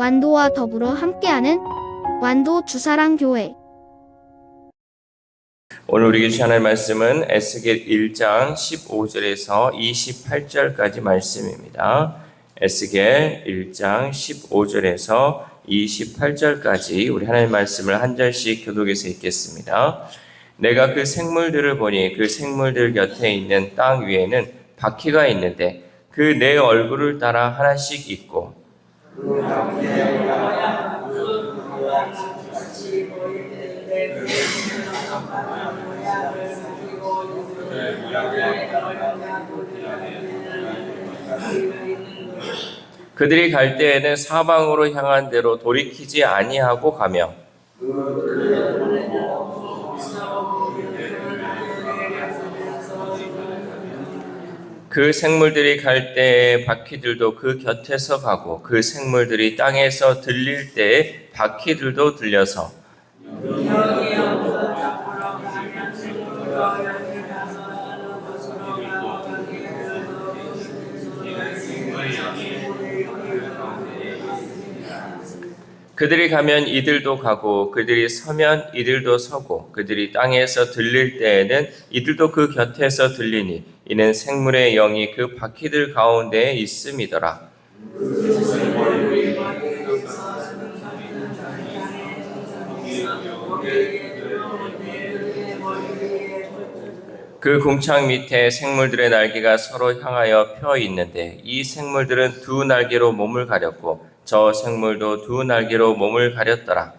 완도와 더불어 함께하는 완도 주사랑교회. 오늘 우리에게 주시는 말씀은 에스겔 1장 15절에서 28절까지 말씀입니다. 에스겔 1장 15절에서 28절까지 우리 하나님의 말씀을 한 절씩 교독해서 읽겠습니다. 내가 그 생물들을 보니 그 생물들 곁에 있는 땅 위에는 바퀴가 있는데 그 네 얼굴을 따라 하나씩 있고 그들이 갈 때에는 사방으로 향한 대로 돌이키지 아니하고 가며 그 생물들이 갈 때에 바퀴들도 그 곁에서 가고 그 생물들이 땅에서 들릴 때에 바퀴들도 들려서 그들이 가면 이들도 가고 그들이 서면 이들도 서고 그들이 땅에서 들릴 때에는 이들도 그 곁에서 들리니 이는 생물의 영이 그 바퀴들 가운데에 있음이더라. 그 궁창 밑에 생물들의 날개가 서로 향하여 펴 있는데 이 생물들은 두 날개로 몸을 가렸고 저 생물도 두 날개로 몸을 가렸더라.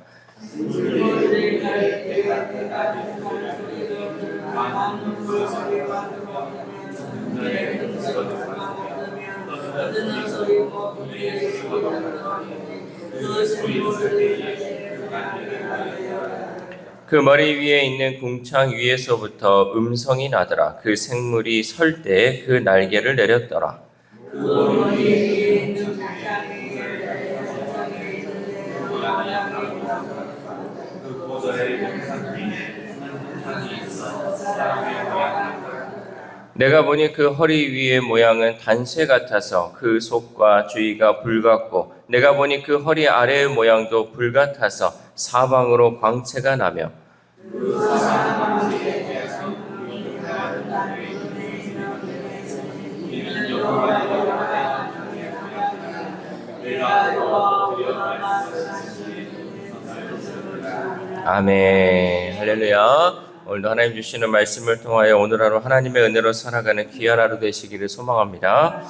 그 머리 위에 있는 궁창 위에서부터 음성이 나더라. 그 생물이 설 때에 그 날개를 내렸더라. 내가 보니 그 허리 위의 모양은 단쇠 같아서 그 속과 주위가 불같고 내가 보니 그 허리 아래의 모양도 불같아서 사방으로 광채가 나며 아멘. 할렐루야. 오늘도 하나님 주시는 말씀을 통하여 오늘 하루 하나님의 은혜로 살아가는 귀한 하루 되시기를 소망합니다.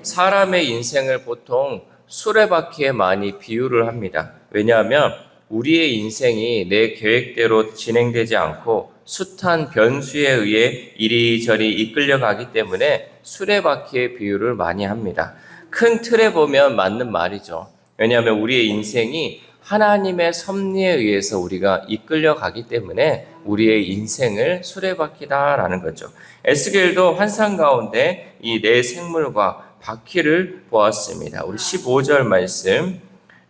사람의 인생을 보통 수레바퀴에 많이 비유를 합니다. 왜냐하면 우리의 인생이 내 계획대로 진행되지 않고 숱한 변수에 의해 이리저리 이끌려가기 때문에 수레바퀴의 비유를 많이 합니다. 큰 틀에 보면 맞는 말이죠. 왜냐하면 우리의 인생이 하나님의 섭리에 의해서 우리가 이끌려가기 때문에 우리의 인생을 수레바퀴다라는 거죠. 에스겔도 환상 가운데 이 네 생물과 바퀴를 보았습니다. 우리 15절 말씀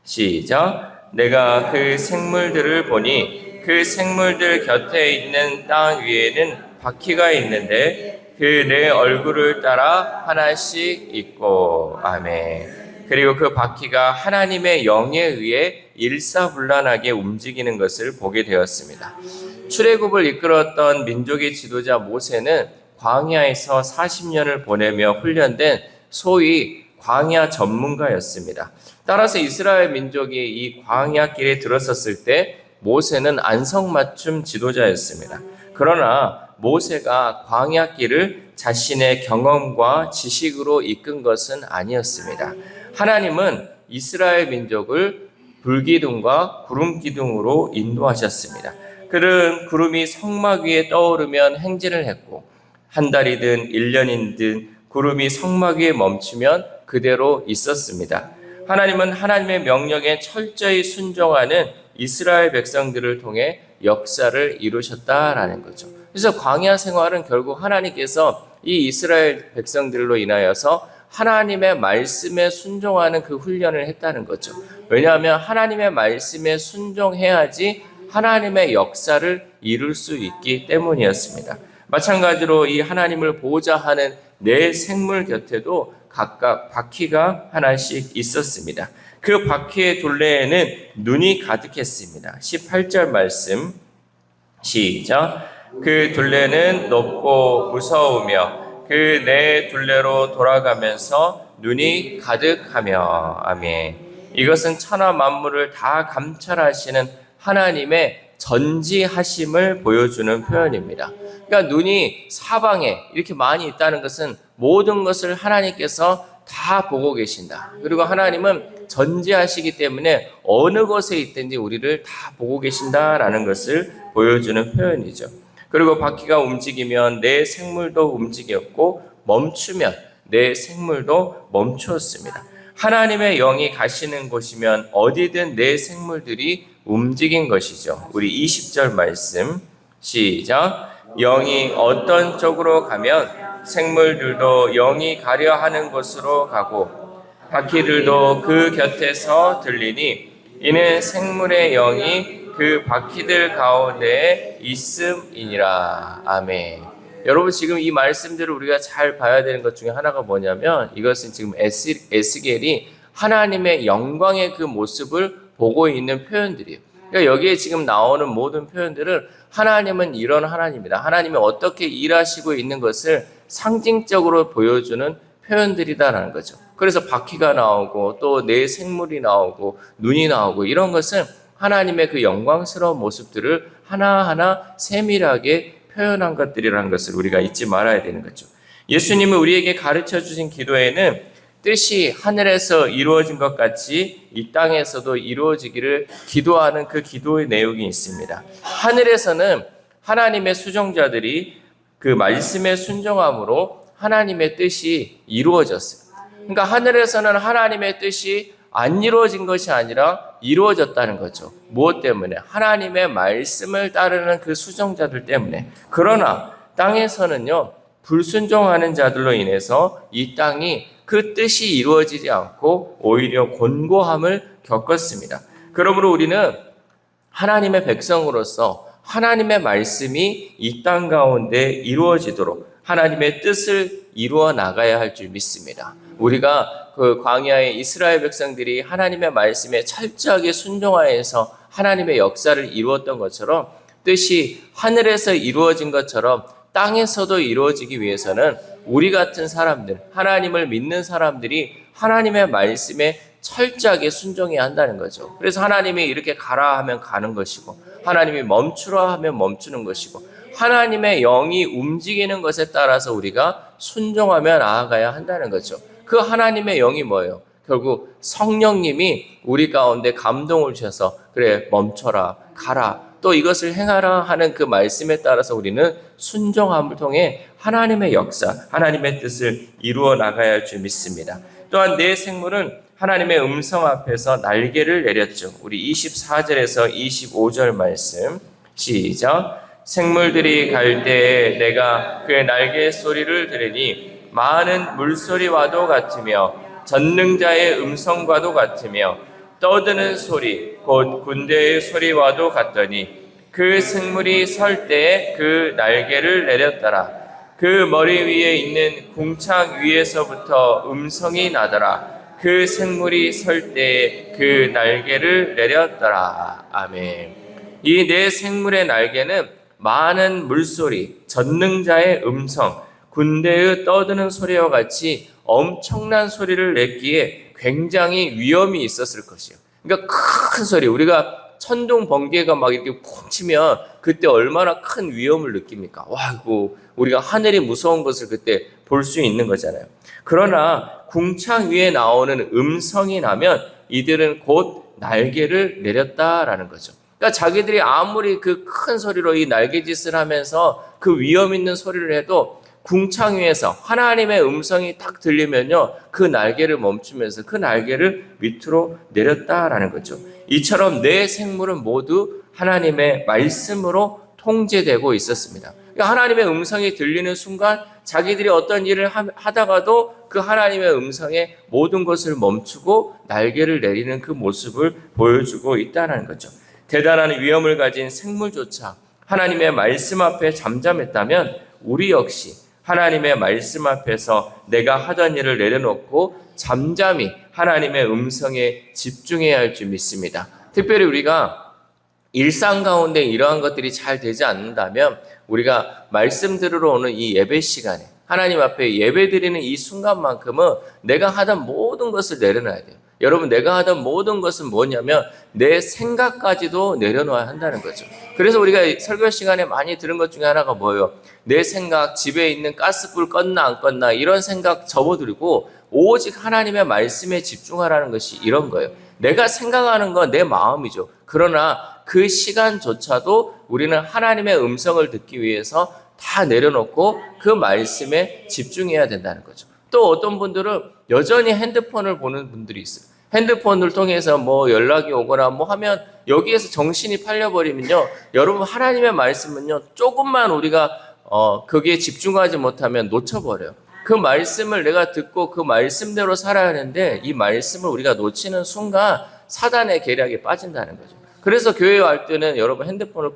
시작. 내가 그 생물들을 보니 그 생물들 곁에 있는 땅 위에는 바퀴가 있는데 그 네 얼굴을 따라 하나씩 있고 아멘. 그리고 그 바퀴가 하나님의 영에 의해 일사불란하게 움직이는 것을 보게 되었습니다. 출애굽을 이끌었던 민족의 지도자 모세는 광야에서 40년을 보내며 훈련된 소위 광야 전문가였습니다. 따라서 이스라엘 민족이 이 광야 길에 들어섰을 때 모세는 안성맞춤 지도자였습니다. 그러나 모세가 광야 길을 자신의 경험과 지식으로 이끈 것은 아니었습니다. 하나님은 이스라엘 민족을 불기둥과 구름기둥으로 인도하셨습니다. 그는 구름이 성막 위에 떠오르면 행진을 했고 한 달이든 1년이든 구름이 성막 위에 멈추면 그대로 있었습니다. 하나님은 하나님의 명령에 철저히 순종하는 이스라엘 백성들을 통해 역사를 이루셨다라는 거죠. 그래서 광야 생활은 결국 하나님께서 이 이스라엘 백성들로 인하여서 하나님의 말씀에 순종하는 그 훈련을 했다는 거죠. 왜냐하면 하나님의 말씀에 순종해야지 하나님의 역사를 이룰 수 있기 때문이었습니다. 마찬가지로 이 하나님을 보호자 하는 네 생물 곁에도 각각 바퀴가 하나씩 있었습니다. 그 바퀴의 둘레에는 눈이 가득했습니다. 18절 말씀 시작. 그 둘레는 높고 무서우며 그 네 둘레로 돌아가면서 눈이 가득하며. 아멘. 이것은 천하 만물을 다 감찰하시는 하나님의 전지하심을 보여주는 표현입니다. 그러니까 눈이 사방에 이렇게 많이 있다는 것은 모든 것을 하나님께서 다 보고 계신다. 그리고 하나님은 전지하시기 때문에 어느 곳에 있든지 우리를 다 보고 계신다라는 것을 보여주는 표현이죠. 그리고 바퀴가 움직이면 내 생물도 움직였고 멈추면 내 생물도 멈추었습니다. 하나님의 영이 가시는 곳이면 어디든 내 생물들이 움직인 것이죠. 우리 20절 말씀 시작. 영이 어떤 쪽으로 가면 생물들도 영이 가려 하는 곳으로 가고 바퀴들도 그 곁에서 들리니 이는 생물의 영이 그 바퀴들 가운데 있음이니라. 아멘. 여러분 지금 이 말씀들을 우리가 잘 봐야 되는 것 중에 하나가 뭐냐면 이것은 지금 에스겔이 하나님의 영광의 그 모습을 보고 있는 표현들이에요. 그러니까 여기에 지금 나오는 모든 표현들은 하나님은 이런 하나님이다. 하나님이 어떻게 일하시고 있는 것을 상징적으로 보여주는 표현들이다라는 거죠. 그래서 바퀴가 나오고 또 내 생물이 나오고 눈이 나오고 이런 것은 하나님의 그 영광스러운 모습들을 하나하나 세밀하게 표현한 것들이라는 것을 우리가 잊지 말아야 되는 거죠. 예수님은 우리에게 가르쳐 주신 기도에는 뜻이 하늘에서 이루어진 것 같이 이 땅에서도 이루어지기를 기도하는 그 기도의 내용이 있습니다. 하늘에서는 하나님의 수종자들이 그 말씀에 순종함으로 하나님의 뜻이 이루어졌어요. 그러니까 하늘에서는 하나님의 뜻이 안 이루어진 것이 아니라 이루어졌다는 거죠. 무엇 때문에? 하나님의 말씀을 따르는 그 수종자들 때문에. 그러나 땅에서는요, 불순종하는 자들로 인해서 이 땅이 그 뜻이 이루어지지 않고 오히려 곤고함을 겪었습니다. 그러므로 우리는 하나님의 백성으로서 하나님의 말씀이 이 땅 가운데 이루어지도록 하나님의 뜻을 이루어 나가야 할 줄 믿습니다. 우리가 그 광야의 이스라엘 백성들이 하나님의 말씀에 철저하게 순종하여서 하나님의 역사를 이루었던 것처럼 뜻이 하늘에서 이루어진 것처럼 땅에서도 이루어지기 위해서는 우리 같은 사람들, 하나님을 믿는 사람들이 하나님의 말씀에 철저하게 순종해야 한다는 거죠. 그래서 하나님이 이렇게 가라 하면 가는 것이고 하나님이 멈추라 하면 멈추는 것이고 하나님의 영이 움직이는 것에 따라서 우리가 순종하며 나아가야 한다는 거죠. 그 하나님의 영이 뭐예요? 결국 성령님이 우리 가운데 감동을 주셔서 그래 멈춰라 가라 또 이것을 행하라 하는 그 말씀에 따라서 우리는 순종함을 통해 하나님의 역사, 하나님의 뜻을 이루어 나가야 할 줄 믿습니다. 또한 내 생물은 하나님의 음성 앞에서 날개를 내렸죠. 우리 24절에서 25절 말씀 시작. 생물들이 갈 때에 내가 그 날개 소리를 들으니 많은 물소리와도 같으며 전능자의 음성과도 같으며 떠드는 소리 곧 군대의 소리와도 같더니 그 생물이 설 때에 그 날개를 내렸더라. 그 머리 위에 있는 궁창 위에서부터 음성이 나더라. 그 생물이 설 때에 그 날개를 내렸더라. 아멘. 이 네 생물의 날개는 많은 물소리, 전능자의 음성, 군대의 떠드는 소리와 같이 엄청난 소리를 냈기에 굉장히 위험이 있었을 것이에요. 그러니까 큰 소리, 우리가 천둥 번개가 막 이렇게 쿵 치면 그때 얼마나 큰 위험을 느낍니까? 와, 이거 우리가 하늘이 무서운 것을 그때 볼 수 있는 거잖아요. 그러나 궁창 위에 나오는 음성이 나면 이들은 곧 날개를 내렸다라는 거죠. 그러니까 자기들이 아무리 그 큰 소리로 이 날개짓을 하면서 그 위험 있는 소리를 해도 궁창 위에서 하나님의 음성이 딱 들리면요, 그 날개를 멈추면서 그 날개를 밑으로 내렸다라는 거죠. 이처럼 내 생물은 모두 하나님의 말씀으로 통제되고 있었습니다. 그러니까 하나님의 음성이 들리는 순간 자기들이 어떤 일을 하다가도 그 하나님의 음성에 모든 것을 멈추고 날개를 내리는 그 모습을 보여주고 있다는 거죠. 대단한 위험을 가진 생물조차 하나님의 말씀 앞에 잠잠했다면 우리 역시 하나님의 말씀 앞에서 내가 하던 일을 내려놓고 잠잠히 하나님의 음성에 집중해야 할 줄 믿습니다. 특별히 우리가 일상 가운데 이러한 것들이 잘 되지 않는다면 우리가 말씀 들으러 오는 이 예배 시간에 하나님 앞에 예배 드리는 이 순간만큼은 내가 하던 모든 것을 내려놔야 돼요. 여러분, 내가 하던 모든 것은 뭐냐면 내 생각까지도 내려놓아야 한다는 거죠. 그래서 우리가 설교 시간에 많이 들은 것 중에 하나가 뭐예요? 내 생각, 집에 있는 가스불 껐나 안 껐나 이런 생각 접어두고 오직 하나님의 말씀에 집중하라는 것이 이런 거예요. 내가 생각하는 건 내 마음이죠. 그러나 그 시간조차도 우리는 하나님의 음성을 듣기 위해서 다 내려놓고 그 말씀에 집중해야 된다는 거죠. 또 어떤 분들은 여전히 핸드폰을 보는 분들이 있어요. 핸드폰을 통해서 뭐 연락이 오거나 뭐 하면 여기에서 정신이 팔려버리면요. 여러분, 하나님의 말씀은요, 조금만 우리가 거기에 집중하지 못하면 놓쳐버려요. 그 말씀을 내가 듣고 그 말씀대로 살아야 하는데 이 말씀을 우리가 놓치는 순간 사단의 계략에 빠진다는 거죠. 그래서 교회 갈 때는 여러분 핸드폰을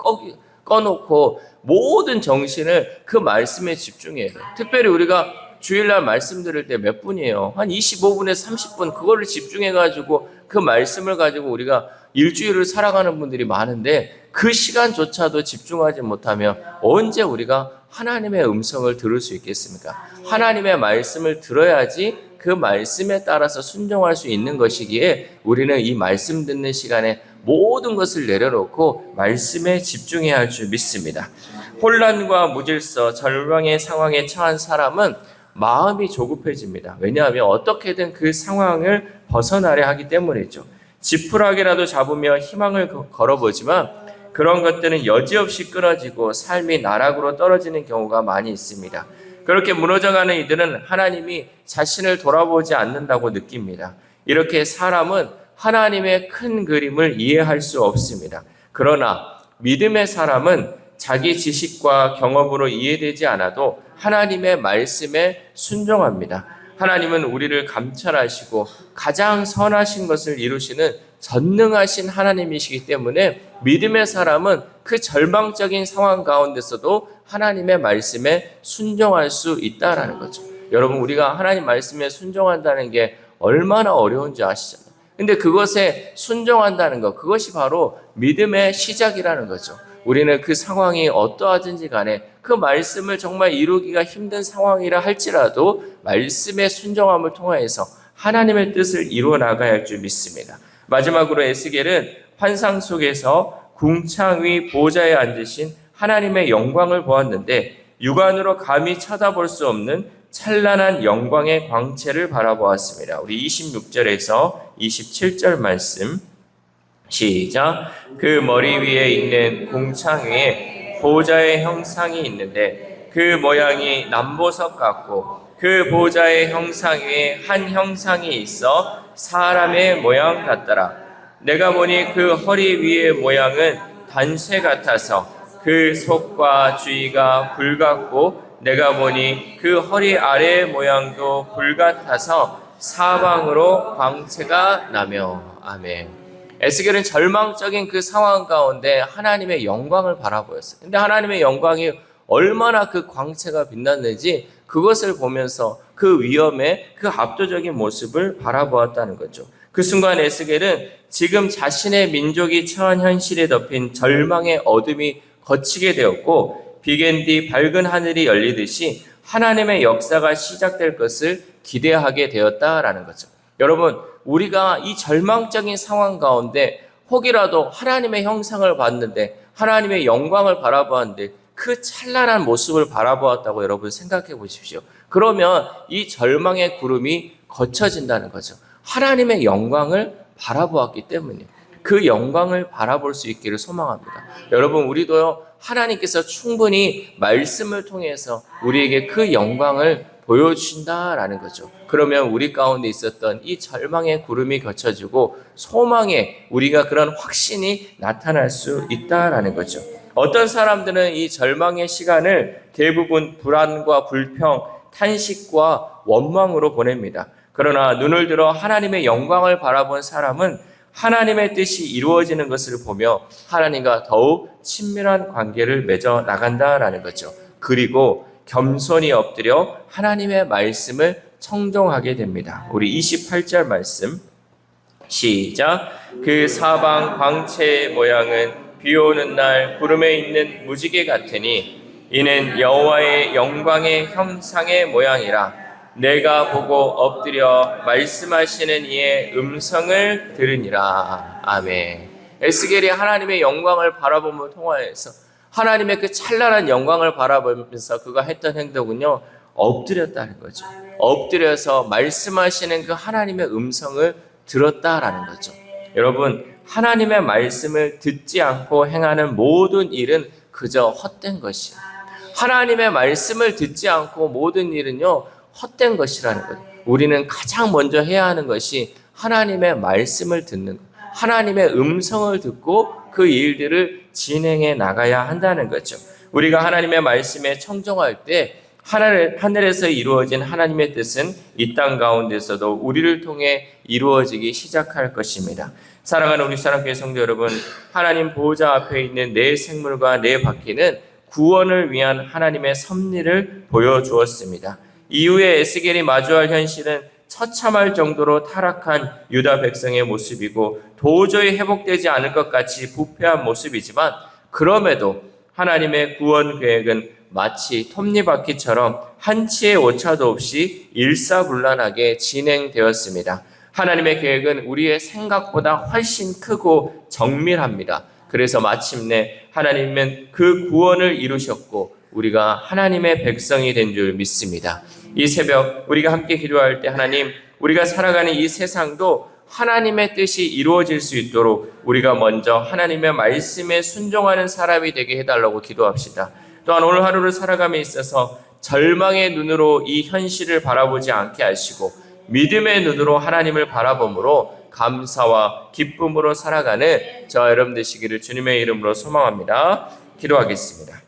꺼놓고 모든 정신을 그 말씀에 집중해야 돼요. 특별히 우리가 주일날 말씀 들을 때 몇 분이에요? 한 25분에서 30분 그거를 집중해가지고 그 말씀을 가지고 우리가 일주일을 살아가는 분들이 많은데 그 시간조차도 집중하지 못하면 언제 우리가 하나님의 음성을 들을 수 있겠습니까? 하나님의 말씀을 들어야지 그 말씀에 따라서 순종할 수 있는 것이기에 우리는 이 말씀 듣는 시간에 모든 것을 내려놓고 말씀에 집중해야 할 줄 믿습니다. 혼란과 무질서, 절망의 상황에 처한 사람은 마음이 조급해집니다. 왜냐하면 어떻게든 그 상황을 벗어나려 하기 때문이죠. 지푸라기라도 잡으며 희망을 걸어보지만 그런 것들은 여지없이 끊어지고 삶이 나락으로 떨어지는 경우가 많이 있습니다. 그렇게 무너져가는 이들은 하나님이 자신을 돌아보지 않는다고 느낍니다. 이렇게 사람은 하나님의 큰 그림을 이해할 수 없습니다. 그러나 믿음의 사람은 자기 지식과 경험으로 이해되지 않아도 하나님의 말씀에 순종합니다. 하나님은 우리를 감찰하시고 가장 선하신 것을 이루시는 전능하신 하나님이시기 때문에 믿음의 사람은 그 절망적인 상황 가운데서도 하나님의 말씀에 순종할 수 있다라는 거죠. 여러분, 우리가 하나님 말씀에 순종한다는 게 얼마나 어려운지 아시잖아요. 근데 그것에 순종한다는 것, 그것이 바로 믿음의 시작이라는 거죠. 우리는 그 상황이 어떠하든지 간에 그 말씀을 정말 이루기가 힘든 상황이라 할지라도 말씀의 순종함을 통하여서 하나님의 뜻을 이루어 나가야 할 줄 믿습니다. 마지막으로 에스겔은 환상 속에서 궁창 위 보좌에 앉으신 하나님의 영광을 보았는데 육안으로 감히 쳐다볼 수 없는 찬란한 영광의 광채를 바라보았습니다. 우리 26절에서 27절 말씀 시작. 그 머리 위에 있는 궁창 위에 보좌의 형상이 있는데 그 모양이 남보석 같고 그 보좌의 형상 위에 한 형상이 있어 사람의 모양 같더라. 내가 보니 그 허리 위의 모양은 단쇠 같아서 그 속과 주위가 불 같고 내가 보니 그 허리 아래의 모양도 불 같아서 사방으로 광채가 나며. 아멘. 에스겔은 절망적인 그 상황 가운데 하나님의 영광을 바라보였어요. 근데 하나님의 영광이 얼마나 그 광채가 빛났는지 그것을 보면서 그 위엄의 그 압도적인 모습을 바라보았다는 거죠. 그 순간 에스겔은 지금 자신의 민족이 처한 현실에 덮인 절망의 어둠이 걷히게 되었고 비겐 뒤 밝은 하늘이 열리듯이 하나님의 역사가 시작될 것을 기대하게 되었다라는 거죠. 여러분, 우리가 이 절망적인 상황 가운데 혹이라도 하나님의 형상을 봤는데 하나님의 영광을 바라보았는데 그 찬란한 모습을 바라보았다고 여러분 생각해 보십시오. 그러면 이 절망의 구름이 걷혀진다는 거죠. 하나님의 영광을 바라보았기 때문이에요. 그 영광을 바라볼 수 있기를 소망합니다. 여러분, 우리도요, 하나님께서 충분히 말씀을 통해서 우리에게 그 영광을 보여주신다라는 거죠. 그러면 우리 가운데 있었던 이 절망의 구름이 걷혀지고 소망의 우리가 그런 확신이 나타날 수 있다라는 거죠. 어떤 사람들은 이 절망의 시간을 대부분 불안과 불평, 탄식과 원망으로 보냅니다. 그러나 눈을 들어 하나님의 영광을 바라본 사람은 하나님의 뜻이 이루어지는 것을 보며 하나님과 더욱 친밀한 관계를 맺어 나간다라는 거죠. 그리고 겸손히 엎드려 하나님의 말씀을 청종하게 됩니다. 우리 28절 말씀 시작. 그 사방 광채의 모양은 비 오는 날 구름에 있는 무지개 같으니 이는 여호와의 영광의 형상의 모양이라. 내가 보고 엎드려 말씀하시는 이의 음성을 들으니라. 아멘. 에스겔이 하나님의 영광을 바라봄을 통하여서 하나님의 그 찬란한 영광을 바라보면서 그가 했던 행동은요, 엎드렸다는 거죠. 엎드려서 말씀하시는 그 하나님의 음성을 들었다라는 거죠. 여러분, 하나님의 말씀을 듣지 않고 행하는 모든 일은 그저 헛된 것이에요. 하나님의 말씀을 듣지 않고 모든 일은요, 헛된 것이라는 거예요. 우리는 가장 먼저 해야 하는 것이 하나님의 말씀을 듣는 것, 하나님의 음성을 듣고 그 일들을 진행해 나가야 한다는 거죠. 우리가 하나님의 말씀에 청종할 때 하늘에서 이루어진 하나님의 뜻은 이 땅 가운데서도 우리를 통해 이루어지기 시작할 것입니다. 사랑하는 우리 사랑교회 성도 여러분, 하나님 보호자 앞에 있는 내 생물과 내 바퀴는 구원을 위한 하나님의 섭리를 보여주었습니다. 이후에 에스겔이 마주할 현실은 처참할 정도로 타락한 유다 백성의 모습이고 도저히 회복되지 않을 것 같이 부패한 모습이지만, 그럼에도 하나님의 구원 계획은 마치 톱니바퀴처럼 한치의 오차도 없이 일사불란하게 진행되었습니다. 하나님의 계획은 우리의 생각보다 훨씬 크고 정밀합니다. 그래서 마침내 하나님은 그 구원을 이루셨고 우리가 하나님의 백성이 된 줄 믿습니다. 이 새벽 우리가 함께 기도할 때 하나님, 우리가 살아가는 이 세상도 하나님의 뜻이 이루어질 수 있도록 우리가 먼저 하나님의 말씀에 순종하는 사람이 되게 해달라고 기도합시다. 또한 오늘 하루를 살아감에 있어서 절망의 눈으로 이 현실을 바라보지 않게 하시고 믿음의 눈으로 하나님을 바라봄으로 감사와 기쁨으로 살아가는 저와 여러분 되시기를 주님의 이름으로 소망합니다. 기도하겠습니다.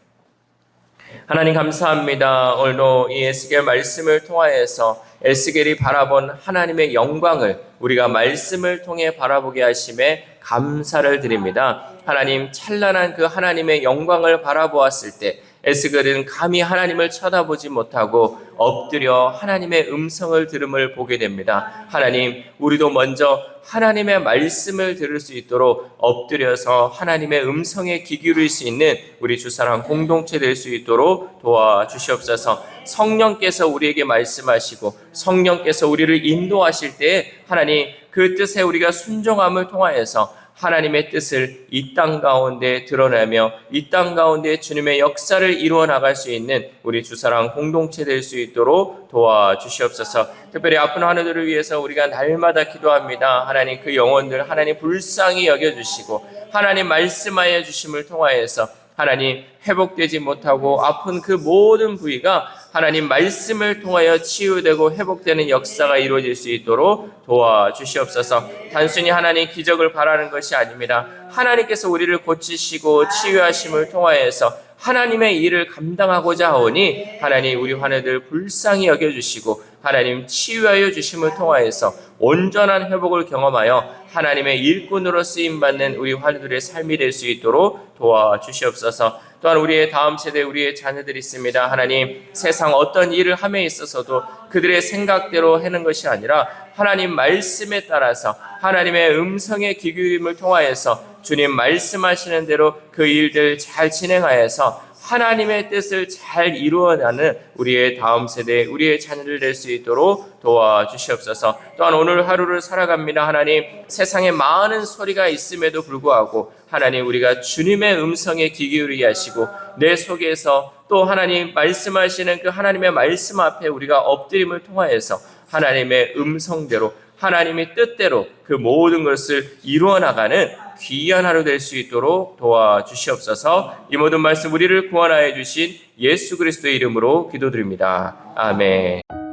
하나님 감사합니다. 오늘도 이 에스겔 말씀을 통하여서 에스겔이 바라본 하나님의 영광을 우리가 말씀을 통해 바라보게 하심에 감사를 드립니다. 하나님, 찬란한 그 하나님의 영광을 바라보았을 때 에스겔은 감히 하나님을 쳐다보지 못하고 엎드려 하나님의 음성을 들음을 보게 됩니다. 하나님, 우리도 먼저 하나님의 말씀을 들을 수 있도록 엎드려서 하나님의 음성에 귀 기울일 수 있는 우리 주사랑 공동체 될 수 있도록 도와주시옵소서. 성령께서 우리에게 말씀하시고 성령께서 우리를 인도하실 때 하나님, 그 뜻에 우리가 순종함을 통하여서 하나님의 뜻을 이 땅 가운데 드러내며 이 땅 가운데 주님의 역사를 이루어 나갈 수 있는 우리 주사랑 공동체 될 수 있도록 도와주시옵소서. 특별히 아픈 환우들을 위해서 우리가 날마다 기도합니다. 하나님, 그 영혼들 하나님 불쌍히 여겨주시고 하나님 말씀하여 주심을 통하여서 하나님 회복되지 못하고 아픈 그 모든 부위가 하나님 말씀을 통하여 치유되고 회복되는 역사가 이루어질 수 있도록 도와주시옵소서. 단순히 하나님 기적을 바라는 것이 아닙니다. 하나님께서 우리를 고치시고 치유하심을 통하여서 하나님의 일을 감당하고자 하오니 하나님, 우리 환우들 불쌍히 여겨주시고 하나님 치유하여 주심을 통하여서 온전한 회복을 경험하여 하나님의 일꾼으로 쓰임받는 우리 환우들의 삶이 될 수 있도록 도와주시옵소서. 또한 우리의 다음 세대, 우리의 자녀들이 있습니다. 하나님, 세상 어떤 일을 함에 있어서도 그들의 생각대로 하는 것이 아니라 하나님 말씀에 따라서 하나님의 음성에 귀 기울임을 통하여서 주님 말씀하시는 대로 그 일들 잘 진행하여서 하나님의 뜻을 잘 이루어가는 우리의 다음 세대, 우리의 자녀들 될 수 있도록 도와주시옵소서. 또한 오늘 하루를 살아갑니다. 하나님, 세상에 많은 소리가 있음에도 불구하고 하나님, 우리가 주님의 음성에 귀 기울이게 하시고 내 속에서 또 하나님 말씀하시는 그 하나님의 말씀 앞에 우리가 엎드림을 통하여서 하나님의 음성대로 하나님의 뜻대로 그 모든 것을 이루어 나가는 귀한 하루 될 수 있도록 도와주시옵소서. 이 모든 말씀 우리를 구원하여 주신 예수 그리스도의 이름으로 기도드립니다. 아멘.